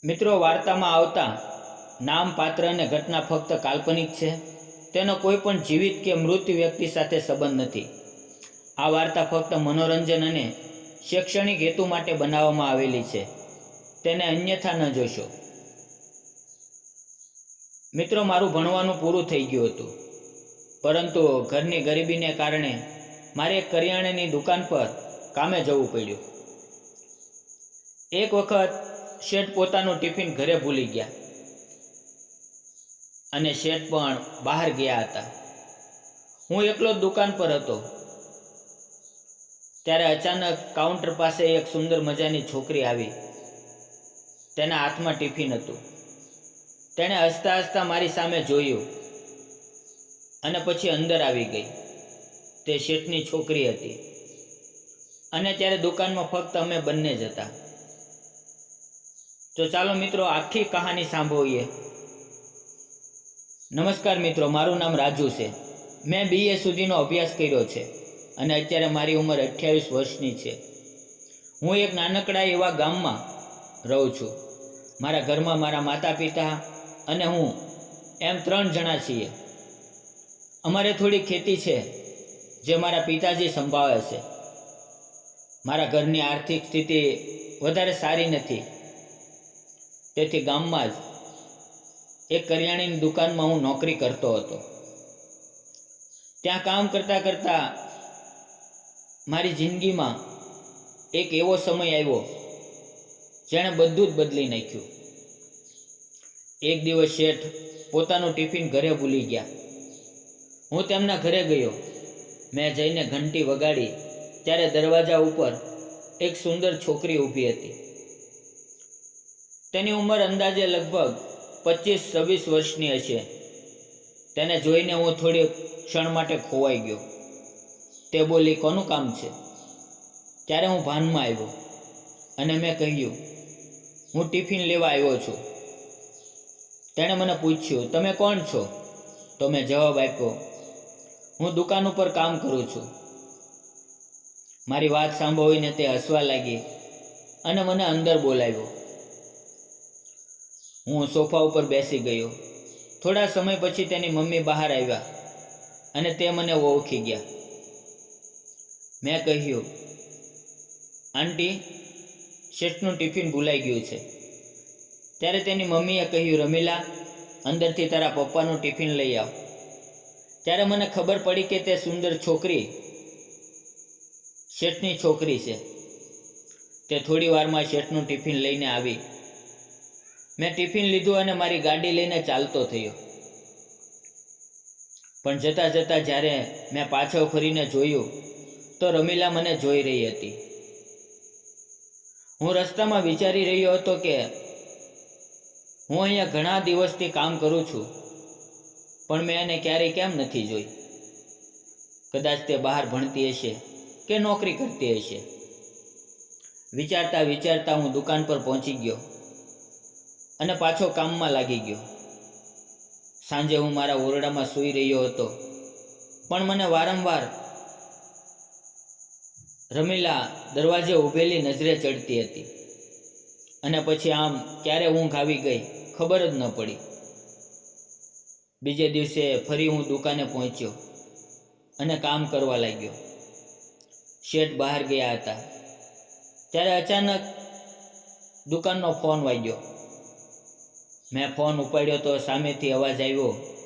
મિત્રો, વાર્તામાં આવતા નામ, પાત્ર અને ઘટના ફક્ત કાલ્પનિક છે. તેનો કોઈ પણ જીવિત કે મૃત વ્યક્તિ સાથે સંબંધ નથી. આ વાર્તા ફક્ત મનોરંજન અને શૈક્ષણિક હેતુ માટે બનાવવામાં આવેલી છે. તેને અન્યથા ન જોશો. મિત્રો, મારું ભણવાનું પૂરું થઈ ગયું હતું, પરંતુ ઘરની ગરીબીને કારણે મારે એક કરિયાણાની દુકાન પર કામે જવું પડ્યું. એક વખત શેઠ પોતાનું ટિફિન ઘરે ભૂલી ગયા અને શેઠ પણ બહાર ગયા હતા. હું એકલો જ દુકાન પર હતો. ત્યારે અચાનક કાઉન્ટર પાસે એક સુંદર મજાની છોકરી આવી. તેના હાથમાં ટિફિન હતું. તેણે હસતા હસતા મારી સામે જોયું અને પછી અંદર આવી ગઈ. તે શેઠની છોકરી હતી અને ત્યારે દુકાનમાં ફક્ત અમે બંને જ હતા. તો ચાલો મિત્રો, આખી કહાની સાંભળીએ. નમસ્કાર મિત્રો, મારું નામ રાજુ છે. મેં BA સુધીનો અભ્યાસ કર્યો છે અને અત્યારે મારી ઉંમર 28 વર્ષની છે. હું એક નાનકડા એવા ગામમાં રહું છું. મારા ઘરમાં મારા માતા પિતા અને હું એમ 3 જણા છીએ. અમારે થોડી ખેતી છે જે મારા પિતાજી સંભાળે છે. મારા ઘરની આર્થિક સ્થિતિ વધારે સારી નથી, તેથી ગામમાં જ એક કરિયાણાની દુકાનમાં હું નોકરી કરતો હતો. ત્યાં કામ કરતાં કરતાં મારી જિંદગીમાં એક એવો સમય આવ્યો જેણે બધું જ બદલી નાખ્યું. એક દિવસ શેઠ પોતાનું ટિફિન ઘરે ભૂલી ગયા. હું તેમના ઘરે ગયો. મેં જઈને ઘંટી વગાડી ત્યારે દરવાજા ઉપર એક સુંદર છોકરી ઊભી હતી. તેની ઉંમર અંદાજે લગભગ 25-26 વર્ષની હશે. તેને જોઈને હું થોડી ક્ષણ માટે ખોવાઈ ગયો. તે બોલી, "કોનું કામ છે?" ત્યારે હું ભાનમાં આવ્યો અને મેં કહ્યું, "હું ટિફિન લેવા આવ્યો છું." તેણે મને પૂછ્યું, "તમે કોણ છો?" તો મેં જવાબ આપ્યો, "હું દુકાન ઉપર કામ કરું છું." મારી વાત સાંભળીને તે હસવા લાગી અને મને અંદર બોલાવ્યો. હું સોફા ઉપર બેસી ગયો. થોડા સમય પછી તેની મમ્મી બહાર આવ્યા અને તે મને ઓળખી ગયા. મેં કહ્યું, "આંટી, શેઠનું ટિફિન ભૂલાઈ ગયું છે." ત્યારે તેની મમ્મીએ કહ્યું, "રમીલા, અંદરથી તારા પપ્પાનું ટિફિન લઈ આવ." ત્યારે મને ખબર પડી કે તે સુંદર છોકરી શેઠની છોકરી છે. તે થોડી વારમાં શેઠનું ટિફિન લઈને આવી. મેં ટિફિન લીધું અને મારી ગાડી લઈને ચાલતો થયો. પણ જતાં જતાં જ્યારે મેં પાછળ ફરીને જોયું તો રમીલા મને જોઈ રહી હતી. હું રસ્તામાં વિચારી રહ્યો હતો કે હું અહીંયા ઘણા દિવસથી કામ કરું છું, પણ મેં એને ક્યારેય કેમ નથી જોઈ. કદાચ તે બહાર ભણતી હશે કે નોકરી કરતી હશે. વિચારતા વિચારતા હું દુકાન પર પહોંચી ગયો અને પાછો કામમાં લાગી ગયો. સાંજે હું મારા ઓરડામાં સૂઈ રહ્યો હતો, પણ મને વારંવાર રમીલા દરવાજે ઊભેલી નજરે ચડતી હતી અને પછી આમ ક્યારે ઊંઘ આવી ગઈ ખબર જ ન પડી. બીજે દિવસે ફરી હું દુકાને પહોંચ્યો અને કામ કરવા લાગ્યો. શેઠ બહાર ગયા હતા. ત્યારે અચાનક દુકાનનો ફોન વાગ્યો. મેં ફોન ઉપાડ્યો તો સામેથી અવાજ આવ્યો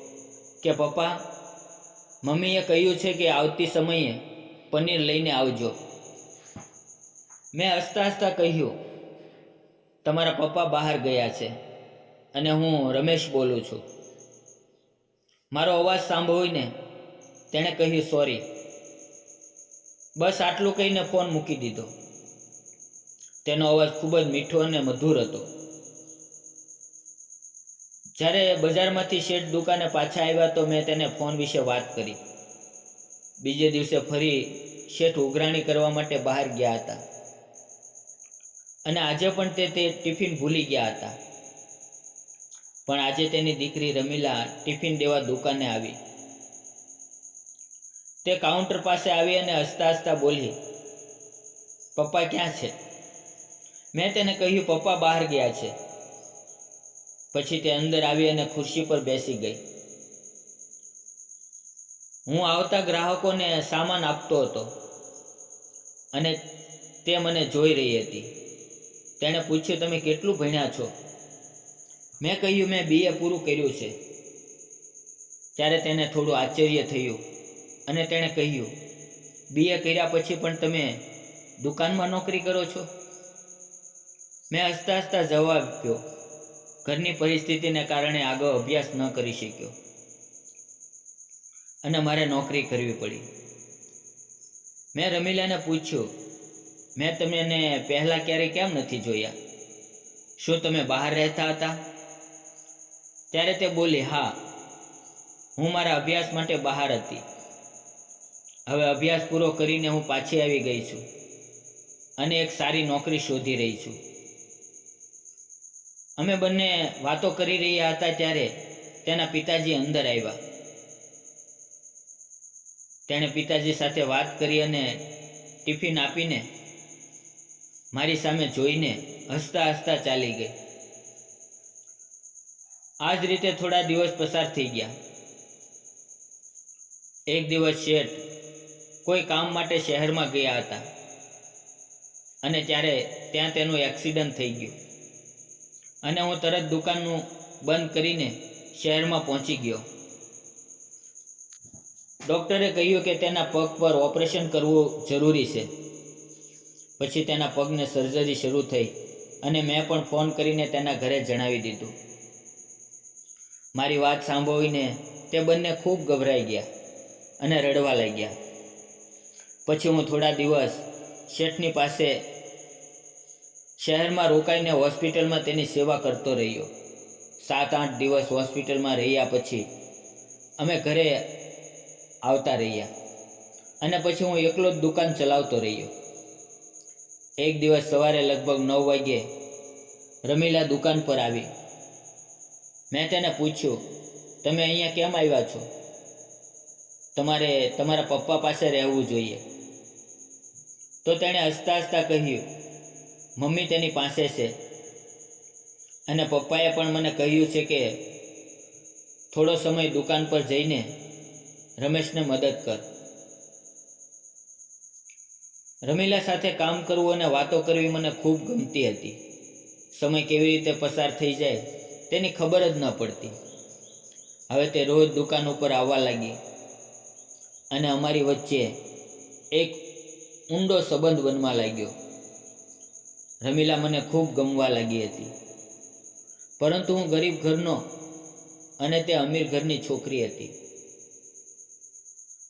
કે, "પપ્પા, મમ્મીએ કહ્યું છે કે આવતી સમયે પનીર લઈને આવજો." મેં હસતા હસતા કહ્યું, "તમારા પપ્પા બહાર ગયા છે અને હું રમેશ બોલું છું." મારો અવાજ સાંભળીને તેણે કહ્યું, "સોરી." બસ આટલું કહીને ફોન મૂકી દીધો. તેનો અવાજ ખૂબ જ મીઠો અને મધુર હતો. જ્યારે બજારમાંથી શેઠ દુકાને પાછા આવ્યા તો મેં તેને ફોન વિશે વાત કરી. બીજે દિવસે ફરી શેઠ ઉઘરાણી કરવા માટે બહાર ગયા હતા અને આજે પણ તે ટિફિન ભૂલી ગયા હતા. પણ આજે તેની દીકરી રમીલા ટિફિન દેવા દુકાને આવી. તે કાઉન્ટર પાસે આવી અને હસતા હસતા બોલી, "પપ્પા ક્યાં છે?" મેં તેને કહ્યું, "પપ્પા બહાર ગયા છે." પછી તે અંદર આવી અને ખુરશી પર બેસી ગઈ. હું આવતા ગ્રાહકોને સામાન આપતો હતો અને તે મને જોઈ રહી હતી. તેણે પૂછ્યું, તમે કેટલું ભણ્યા છો? મેં કહ્યું, મેં BA પૂરું કર્યું છે. ત્યારે તેને થોડું આશ્ચર્ય થયું અને તેણે કહ્યું, BA કર્યા પછી પણ તમે દુકાનમાં નોકરી કરો છો? મેં હસતા હસતા જવાબ આપ્યો, ઘરની પરિસ્થિતિને કારણે આગળ અભ્યાસ ન કરી શક્યો અને મારે નોકરી કરવી પડી. મેં રમીલાને પૂછ્યું, મેં તમને પહેલાં ક્યારેય કેમ નથી જોયા? શું તમે બહાર રહેતા હતા? ત્યારે તે બોલી, હા, હું મારા અભ્યાસ માટે બહાર હતી. હવે અભ્યાસ પૂરો કરીને હું પાછી આવી ગઈ છું અને એક સારી નોકરી શોધી રહી છું. અમે બંને વાતો કરી રહ્યા હતા ત્યારે તેના પિતાજી અંદર આવ્યા. તેણે પિતાજી સાથે વાત કરી અને ટિફિન આપીને મારી સામે જોઈને હસતા હસતા ચાલી ગઈ. આ જ રીતે થોડા દિવસ પસાર થઈ ગયા. એક દિવસ શેઠ કોઈ કામ માટે શહેરમાં ગયા હતા અને ત્યારે ત્યાં તેનું એક્સિડન્ટ થઈ ગયું અને હું તરત દુકાનનું બંધ કરીને શહેરમાં પહોંચી ગયો. ડૉક્ટરે કહ્યું કે તેના પગ પર ઓપરેશન કરવું જરૂરી છે. પછી તેના પગને સર્જરી શરૂ થઈ અને મેં પણ ફોન કરીને તેના ઘરે જણાવી દીધું. મારી વાત સાંભળીને તે બંને ખૂબ ગભરાઈ ગયા અને રડવા લાગ્યા. પછી હું થોડા દિવસ શેઠની પાસે શહેરમાં રોકાઈને હોસ્પિટલમાં તેની સેવા કરતો રહ્યો. 7-8 દિવસ હોસ્પિટલમાં રહ્યા પછી અમે ઘરે આવતા રહ્યા અને પછી હું એકલો જ દુકાન ચલાવતો રહ્યો. એક દિવસ સવારે લગભગ 9 વાગ્યે રમીલા દુકાન પર આવી. મેં તેને પૂછ્યું, તમે અહીંયા કેમ આવ્યા છો? તમારે તમારા પપ્પા પાસે રહેવું જોઈએ. તો તેણે હસતા હસતા કહ્યું, મમ્મી તેની પાસે છે અને પપ્પાએ પણ મને કહ્યું છે કે થોડો સમય દુકાન પર જઈને રમેશને મદદ કર. રમીલા સાથે કામ કરવું અને વાતો કરવી મને ખૂબ ગમતી હતી. સમય કેવી રીતે પસાર થઈ જાય તેની ખબર જ ન પડતી. હવે તે રોજ દુકાન ઉપર આવવા લાગી અને અમારી વચ્ચે એક ઊંડો સંબંધ બનવા લાગ્યો. રમીલા મને ખૂબ ગમવા લાગી હતી, પરંતુ હું ગરીબ ઘરનો અને તે અમીર ઘરની છોકરી હતી.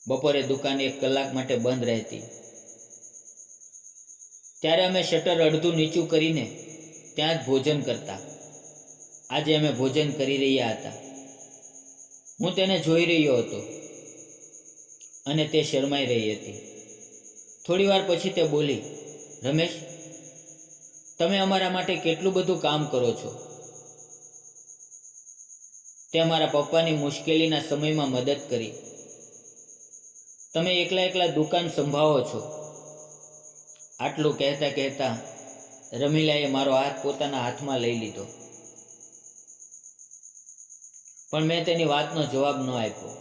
બપોરે દુકાન 1 કલાક માટે બંધ રહેતી. ત્યારે અમે શટર અડધું નીચું કરીને ત્યાં જ ભોજન કરતા. આજે અમે ભોજન કરી રહ્યા હતા. હું તેને જોઈ રહ્યો હતો અને તે શરમાઈ રહી હતી. થોડી વાર પછી તે બોલી, રમેશ, તમે અમારા માટે કેટલું બધું કામ કરો છો. તે મારા પપ્પાની મુશ્કેલીના સમયમાં મદદ કરી. તમે એકલા દુકાન સંભાળો છો. આટલું કહેતા કહેતા રમીલાએ મારો હાથ પોતાના હાથમાં લઈ લીધો, પણ મેં તેની વાતનો જવાબ ન આપ્યો.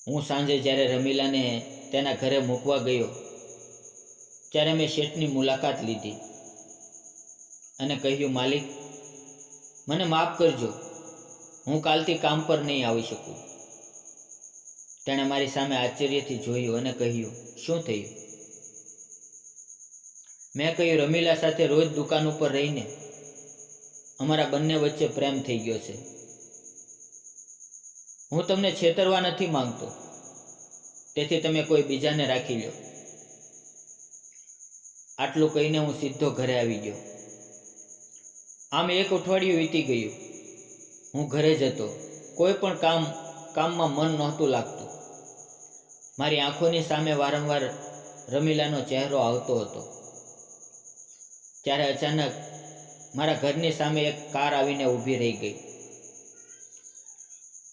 હું સાંજે જ્યારે રમીલાને તેના ઘરે મૂકવા ગયો ત્યારે મેં શેઠની મુલાકાત લીધી અને કહ્યું, માલિક, મને માફ કરજો, હું કાલથી કામ પર નહીં આવી શકું. તેણે મારી સામે આશ્ચર્યથી જોયું અને કહ્યું, શું થયું? મેં કહ્યું, રમીલા સાથે રોજ દુકાન ઉપર રહીને અમારા બંને વચ્ચે પ્રેમ થઈ ગયો છે. હું તમને છેતરવા નથી માંગતો, તેથી તમે કોઈ બીજાને રાખી લો. આટલું કહીને હું સીધો ઘરે આવી ગયો. આમ 1 અઠવાડિયું વીતી ગયું. હું ઘરે જ હતો. કોઈ પણ કામમાં મન નહોતું લાગતું. મારી આંખોની સામે વારંવાર રમીલાનો ચહેરો આવતો હતો. ત્યારે અચાનક મારા ઘરની સામે એક કાર આવીને ઊભી રહી ગઈ.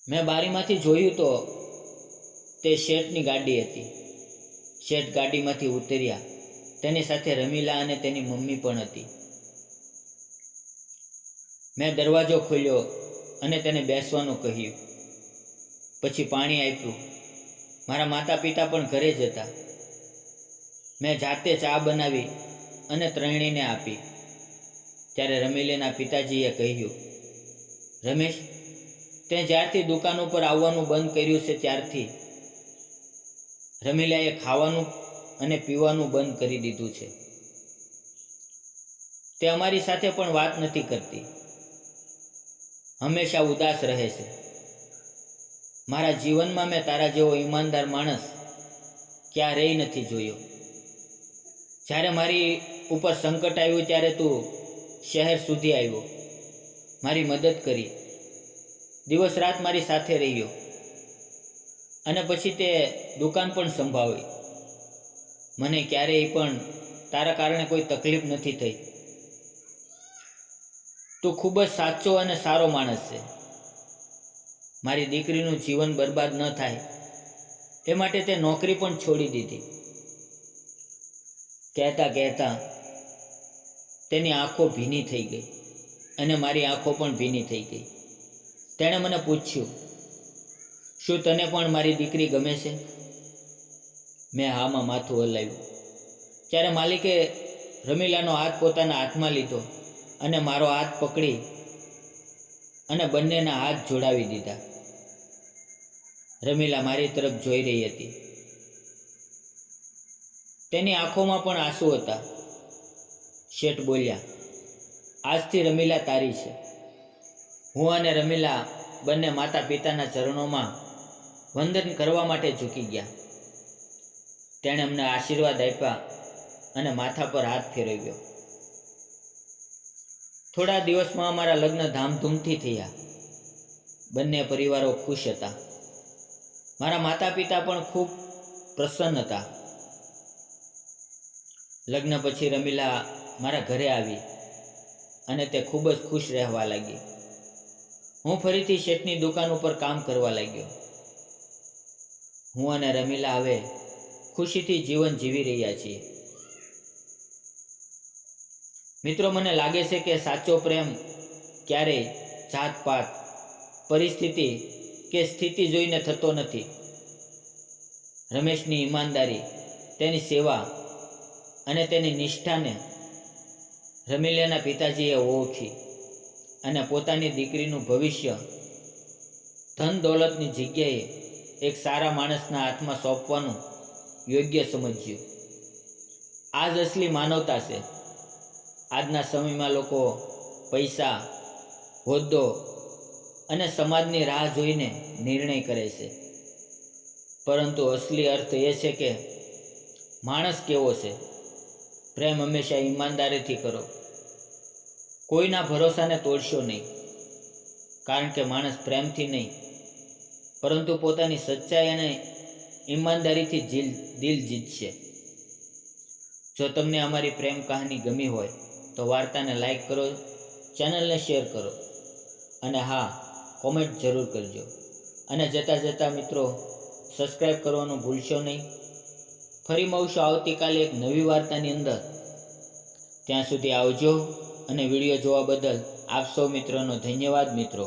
મેં બારીમાંથી જોયું તો તે શેઠની ગાડી હતી. શેઠ ગાડીમાંથી ઉતર્યા. તેની સાથે રમીલા અને તેની મમ્મી પણ હતી. મેં દરવાજો ખોલ્યો અને તેને બેસવાનું કહ્યું. પછી પાણી આપ્યું. મારા માતા પિતા પણ ઘરે જ હતા. મેં જાતે ચા બનાવી અને ત્રણેયને આપી. ત્યારે રમીલાના પિતાજીએ કહ્યું, રમેશ, તે જ્યારથી દુકાન ઉપર આવવાનું બંધ કર્યું છે ત્યારથી રમીલાએ ખાવાનું અને પીવાનું બંધ કરી દીધું છે. તે અમારી સાથે પણ વાત નથી કરતી. હંમેશા ઉદાસ રહે છે. મારા જીવનમાં મેં તારા જેવો ઈમાનદાર માણસ ક્યારેય નથી જોયો. જ્યારે મારી ઉપર સંકટ આવ્યું ત્યારે તું શહેર સુધી આવ્યો, મારી મદદ કરી, દિવસ રાત મારી સાથે રહ્યો અને પછી તે દુકાન પણ સંભાળી. મને ક્યારેય પણ તારા કારણે કોઈ તકલીફ નથી થઈ. તું ખૂબ જ સાચો અને સારો માણસ છે. મારી દીકરીનું જીવન બરબાદ ન થાય એ માટે તે નોકરી પણ છોડી દીધી. કહેતા કહેતા તેની આંખો ભીની થઈ ગઈ અને મારી આંખો પણ ભીની થઈ ગઈ. તેણે મને પૂછ્યું, શું તને પણ મારી દીકરી ગમે છે? મેં હામાં માથું હલાવ્યું. ત્યારે માલિકે રમીલાનો હાથ પોતાના હાથમાં લીધો અને મારો હાથ પકડી અને બંનેના હાથ જોડાવી દીધા. રમીલા મારી તરફ જોઈ રહી હતી. તેની આંખોમાં પણ આંસુ હતા. શેઠ બોલ્યા, આજથી રમીલા તારી છે. હું અને રમીલા બંને માતા પિતાના ચરણોમાં વંદન કરવા માટે ઝૂકી ગયા. તેણે અમને આશીર્વાદ આપ્યા અને માથા પર હાથ ફેરવ્યો. થોડા દિવસમાં અમારા લગ્ન ધામધૂમથી થયા. બંને પરિવારો ખુશ હતા. મારા માતા પિતા પણ ખૂબ પ્રસન્ન હતા. લગ્ન પછી રમીલા મારા ઘરે આવી અને તે ખૂબ જ ખુશ રહેવા લાગી. હું ફરીથી શેઠની દુકાન ઉપર કામ કરવા લાગ્યો. હું અને રમીલા હવે ખુશીથી જીવન જીવી રહ્યા છીએ. મિત્રો, મને લાગે છે કે સાચો પ્રેમ ક્યારેય જાતપાત, પરિસ્થિતિ કે સ્થિતિ જોઈને થતો નથી. રમેશની ઈમાનદારી, તેની સેવા અને તેની નિષ્ઠાને રમીલાના પિતાજીએ ઓળખી અને પોતાની દીકરીનું ભવિષ્ય ધન દોલતની જગ્યાએ એક સારા માણસના હાથમાં સોંપવાનું યોગ્ય સમજ્યું. આ જ અસલી માનવતા છે. આજના સમયમાં લોકો પૈસા, હોદ્દો અને સમાજની રાહ જોઈને નિર્ણય કરે છે, પરંતુ અસલી અર્થ એ છે કે માણસ કેવો છે. પ્રેમ હંમેશા ઈમાનદારીથી કરો. કોઈના ભરોસાને તોડશો નહીં, કારણ કે માણસ પ્રેમથી નહીં પરંતુ પોતાની સચ્ચાઈ અને ઈમાનદારીથી દિલ જીતશે. જો તમને અમારી પ્રેમ કહાની ગમી હોય તો વાર્તાને લાઈક કરો, ચેનલને શેર કરો અને હા, કોમેન્ટ જરૂર કરજો. અને જતાં જતાં મિત્રો, સબસ્ક્રાઈબ કરવાનું ભૂલશો નહીં. ફરી મળશું આવતીકાલે એક નવી વાર્તાની અંદર. ત્યાં સુધી આવજો અને વિડીયો જોવા બદલ આપ સૌ મિત્રોનો ધન્યવાદ મિત્રો.